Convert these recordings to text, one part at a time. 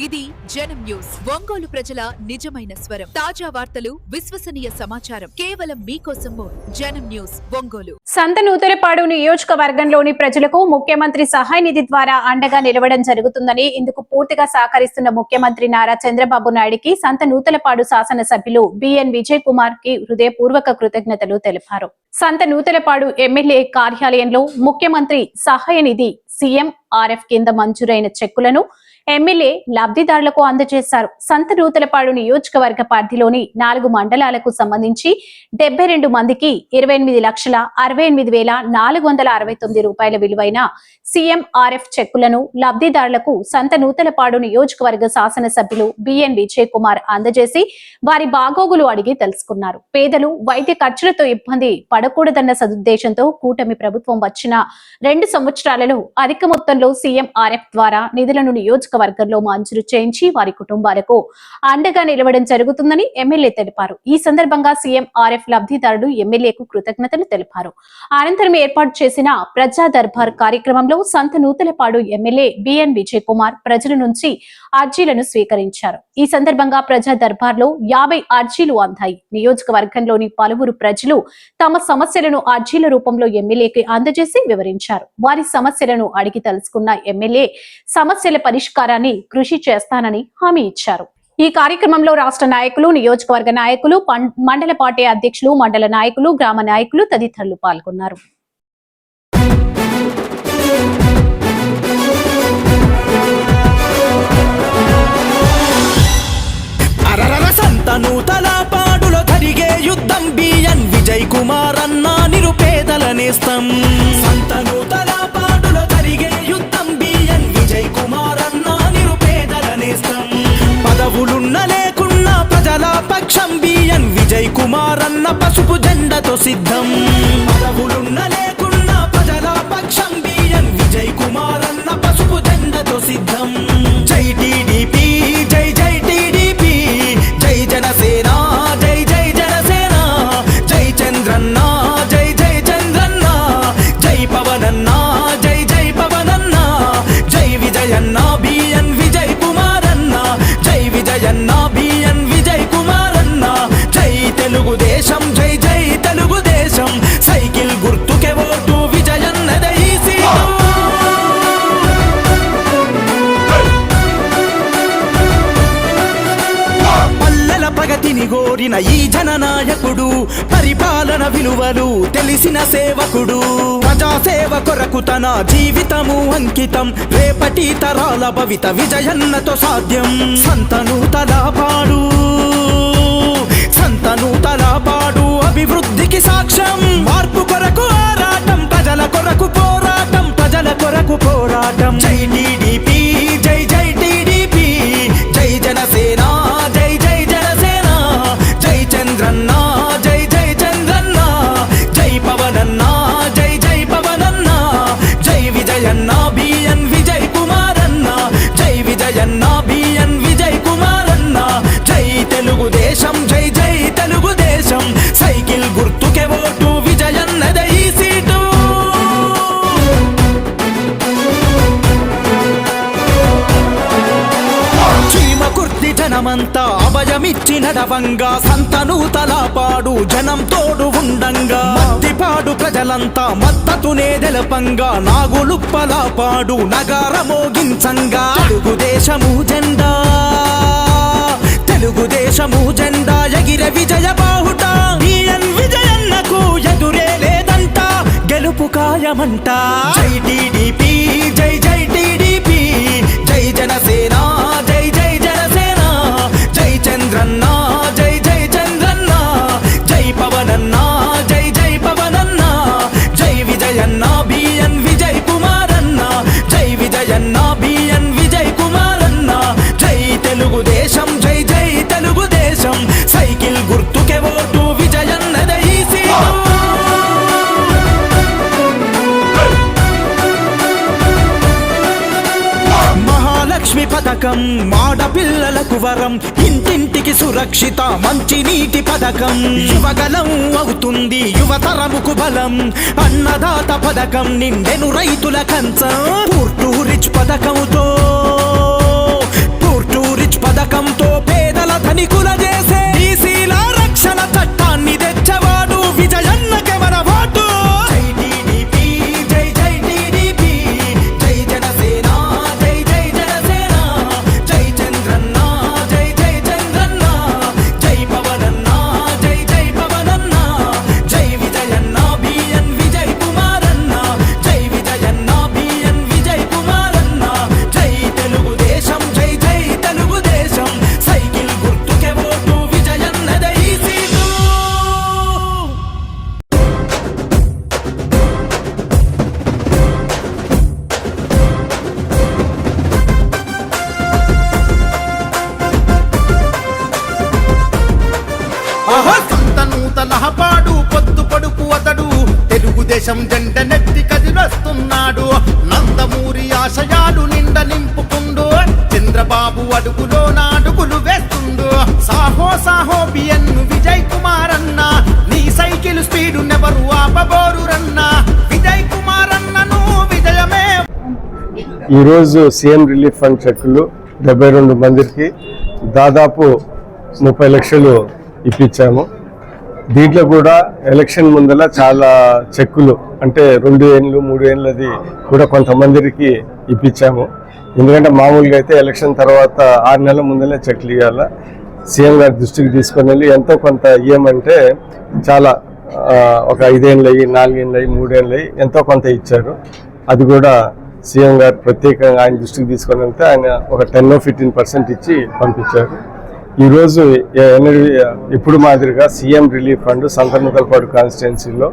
ఇది జనం న్యూస్. ఒంగోలు ప్రజల నిజమైన స్వరం. తాజా వార్తలు, విశ్వసనీయ సమాచారం కేవలం మీకోసం. జనం న్యూస్ ఒంగోలు. సంతనూతలపాడు నియోజకవర్గంలోని ప్రజలకు ముఖ్యమంత్రి సహాయ నిధి ద్వారా అండగా నిలవడం జరుగుతుందని, ఇందుకు పూర్తిగా సహకరిస్తున్న ముఖ్యమంత్రి నారా చంద్రబాబు నాయుడుకి సంతనూతలపాడు శాసనసభ్యులు బిఎన్ విజయ్ కుమార్ కి హృదయపూర్వక కృతజ్ఞతలు తెలిపారు. సంతనూతలపాడు ఎమ్మెల్యే కార్యాలయంలో ముఖ్యమంత్రి సహాయ నిధి CMRF కింద మంజూరైన చెక్కులను ఎమ్మెల్యే లబ్ధిదారులకు అందజేశారు. సంతనూతలపాడు నియోజకవర్గ పరిధిలోని 4 మండలాలకు సంబంధించి 72 మందికి 28,68,469 రూపాయల విలువైన CMRF చెక్కులను లబ్ధిదారులకు సంతనూతలపాడు నియోజకవర్గ శాసనసభ్యులు బిఎన్ విజయ్ కుమార్ అందజేసి వారి బాగోగులు అడిగి తెలుసుకున్నారు. పేదలు వైద్య ఖర్చులతో ఇబ్బంది పడకూడదన్న సదుద్దేశంతో కూటమి ప్రభుత్వం వచ్చిన 2 సంవత్సరాలలో అధిక మొత్తంలో CMRF ద్వారా నిధులను నియోజకవర్గంలో మంజూరు చేయించి వారి కుటుంబాలకు అండగా నిలవడం జరుగుతుందని ఎమ్మెల్యే తెలిపారు. ఈ సందర్భంగా CMRF లబ్ధిదారుడు ఎమ్మెల్యేకు కృతజ్ఞతలు తెలిపారు. అనంతరం ఏర్పాటు చేసిన ప్రజా దర్బార్ కార్యక్రమంలో సంతనూతలపాడు ఎమ్మెల్యే బిఎన్ విజయ్ కుమార్ ప్రజల నుంచి అర్జీలను స్వీకరించారు. ఈ సందర్భంగా ప్రజా దర్బార్ లో 50 అర్జీలు అందాయి. నియోజకవర్గంలోని పలువురు ప్రజలు తమ సమస్యలను అర్జీల రూపంలో ఎమ్మెల్యేకి అందజేసి వివరించారు. వారి సమస్యలను అడిగి తెలుసుకున్న ఎమ్మెల్యే సమస్యల పరిష్కారాన్ని కృషి చేస్తానని హామీ ఇచ్చారు. ఈ కార్యక్రమంలో రాష్ట్ర నాయకులు, నియోజకవర్గ నాయకులు, మండల పార్టీ అధ్యక్షులు, మండల నాయకులు, గ్రామ నాయకులు తదితరులు పాల్గొన్నారు. సంతనూతలపాడులో జరిగే యుద్ధం బిఎన్ విజయ్ కుమార్ అన్న నిరుపేదల నేస్తం. సంతనూతలపాడులో జరిగే యుద్ధం బిఎన్ విజయ్ కుమార్ అన్న నిరుపేదల నేస్తం. పదవులున్న లేకున్నా ప్రజల పక్షం బిఎన్ విజయ్ కుమార్ అన్న పసుపు జెండతో సిద్ధం. పదవులున్న లేకున్నా ప్రజల పక్షం బిఎన్ విజయ్ కుమార్ అన్న పసుపు జెండతో సిద్ధం. జై టీడీపీ, జై జై టీడీపీ, జై జనసేన, జై జై జనసేన, జై చంద్రన్న, జై జై చంద్రన్న, జై పవనన్న, జై జై పవనన్న, జై విజయన్న బిఎన్ విజయ్ కుమార్ అన్న, జై విజయన్న బిఎన్ విజయ్ కుమార్ అన్న, జై తెలుగుదేశం, జై జై తెలుగుదేశం, సైకిల్ గుర్తుకే ఓటు విజయన్నదే ఈ సీటు. ప్రగతిని గోరిన ఈ జననాయకుడు, పరిపాలన విలువలు తెలిసిన సేవకుడు, ప్రజాసేవ కొరకు తన జీవితము అంకితం, రేపటి తరాల భవిత విజయన్నతో సాధ్యం. సంతనూతలపాడు, సంతనూతలపాడు అభివృద్ధికి సాక్ష్యం. మార్పు కొరకు ఆరాటం, ప్రజల కొరకు పోరాటం, ప్రజల కొరకు పోరాటం. జై టీడీపీ, జై జై టీడీపీ, జై జనసేన, జై జై జనసేన, జై చంద్రన్న, జై జై చంద్రన్న, జై పవనన్న, జై జై పవనన్న, జై విజయన్న బిఎన్ విజయ్ కుమార్ అన్న, జై విజయన్న బిఎన్ విజయ్ కుమార్ అన్న, జై తెలుగుదేశం, జై జై తెలుగుదేశం, సైకిల్ గుర్తుకే ఓటు విజయన్నదే ఈ సీటు. జనమంతా అభయమిచ్చి నడవంగా, సంతనూతలపాడు జనం తోడు ఉండంగా, మద్దిపాడు ప్రజలంతా మద్దతునే తెలపంగా, నాగులుప్పలపాడు నగారమోగించంగా, తెలుగుదేశము జెండా, తెలుగుదేశము జెండా ఎగిరే విజయ బాహుట. బిఎన్ విజయన్నకు ఎదురే లేదంట, గెలుపు ఖాయమంట. జై టీడీపీ, జై జై టీడీపీ, జై జనసేన, జై జై జనసేన, జై చంద్రన్న, జై జై చంద్రన్న, జై పవనన్న, జై జై పవనన్న, జై విజయన్న బిఎన్ విజయ్ కుమార్ అన్న, జై విజయన్న బిఎన్ విజయ్ కుమార్ అన్న, జై తెలుగుదేశం, జై జై తెలుగుదేశం, సైకిల్ గుర్తుకే ఓటు విజయన్నదే ఈ సీటు. లక్ష్మి పథకం ఆడపిల్లలకు వరం, ఇంటింటికి సురక్షిత మంచి నీటి పథకం, యువగలం అవుతుంది యువతరముకు బలం, అన్నదాత పథకం నిండెను రైతుల కంచం, పూర్ టు రిచ్ పథకంతో, పూర్ టు ఆహా సంతనూతలహపాడు పొద్దు పొడుపు అతడు తెలుగుదేశం జెండ నెత్తి కదిలొస్తున్నాడు నందమూరి ఆశయాలు నిండ నింపుకుండు చంద్రబాబు అడుగులో నాడుగులు వేస్తుండు సాహో సాహో బిఎన్ విజయ్ కుమార్ అన్న నీ సైకిల్ స్పీడు నెవరు ఆపబోరు రన్న విజయ్ కుమార్ అన్నను విజయమే. ఈరోజు సీఎం రిలీఫ్ ఫండ్ చెక్కులు 72 మందికి దాదాపు 30 లక్షలు ఇప్పించాము. దీంట్లో కూడా ఎలక్షన్ ముందల చాలా చెక్కులు అంటే 2 ఏళ్ళు 3 ఏళ్ళది కూడా కొంతమందికి ఇప్పించాము. ఎందుకంటే మామూలుగా అయితే ఎలక్షన్ తర్వాత 6 నెలల ముందలే చెక్లు ఇవ్వాలి. సీఎం గారి దృష్టికి తీసుకొని వెళ్ళి ఎంతో కొంత ఇవ్వమంటే చాలా ఒక 5 ఏళ్ళయి 4 ఏళ్ళయి 3 ఏళ్ళయి ఎంతో కొంత ఇచ్చారు. అది కూడా సీఎం గారు ప్రత్యేకంగా ఆయన దృష్టికి తీసుకొని వెళ్తే ఆయన ఒక 10-15% ఇచ్చి పంపించారు. ఈరోజు ఇప్పుడు మాదిరిగా సీఎం రిలీఫ్ ఫండ్ సంతనూతలపాడు కాన్స్టిట్యున్సీలో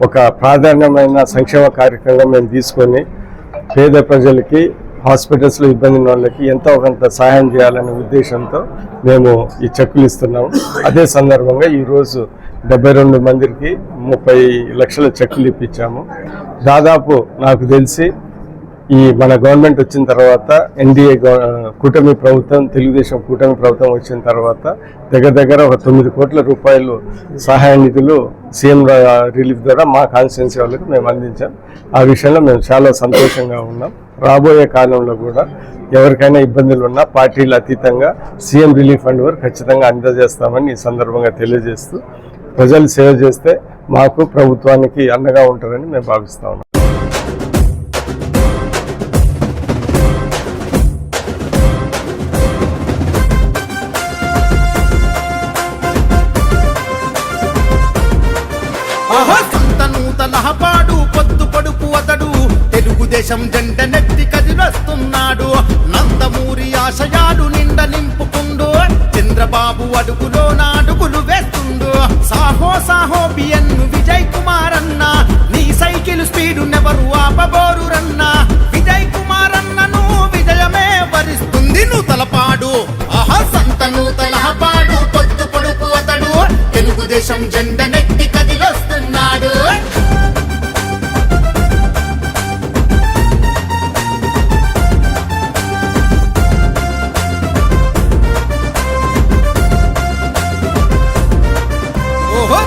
ఒక ప్రాధాన్యమైన సంక్షేమ కార్యక్రమం మేము తీసుకొని పేద ప్రజలకి హాస్పిటల్స్లో ఇబ్బంది ఉన్న వాళ్ళకి ఎంతో కొంత సహాయం చేయాలనే ఉద్దేశంతో మేము ఈ చెక్కులు ఇస్తున్నాము. అదే సందర్భంగా ఈరోజు 72 మందికి 30 లక్షల చెక్కులు ఇప్పించాము. దాదాపు నాకు తెలిసి ఈ మన గవర్నమెంట్ వచ్చిన తర్వాత ఎన్డీఏ కూటమి ప్రభుత్వం తెలుగుదేశం కూటమి ప్రభుత్వం వచ్చిన తర్వాత దగ్గర ఒక 9 కోట్ల రూపాయలు సహాయ నిధులు సీఎం రిలీఫ్ ద్వారా మా కాన్స్టిట్యున్సీ వాళ్ళకి మేము అందించాం. ఆ విషయంలో మేము చాలా సంతోషంగా ఉన్నాం. రాబోయే కాలంలో కూడా ఎవరికైనా ఇబ్బందులు ఉన్నా పార్టీలు అతీతంగా సీఎం రిలీఫ్ ఫండ్ వరకు ఖచ్చితంగా అందజేస్తామని ఈ సందర్భంగా తెలియజేస్తూ ప్రజలు సేవ చేస్తే మాకు ప్రభుత్వానికి అండగా ఉంటారని మేము భావిస్తా ఉన్నాం. సంతనూతలహపాడు పొద్దు పొడుపు అతడు తెలుగుదేశం జెండ నెత్తి కదిలొస్తున్నాడు నందమూరి ఆశయాలు నిండ నింపుకుండు చంద్రబాబు అడుగులో నాడుగులు వేస్తుండు సాహో సాహో బిఎన్ విజయ్ కుమార్ అన్న నీ సైకిల్ స్పీడు నెవరు ఆపబోరు రన్న విజయ్ కుమార్ అన్నను విజయమే వరిస్తుంది నూతలపాడు. ఆహా సంతనూతలహపాడు పొద్దు పొడుపు అతడు తెలుగుదేశం జెండ నెత్తి కదిలొస్తున్నాడు.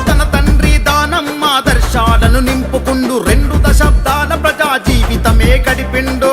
తన తండ్రి దానం ఆదర్శాలను నింపుకుండు 2 దశాబ్దాల ప్రజా జీవితమే గడిపిండు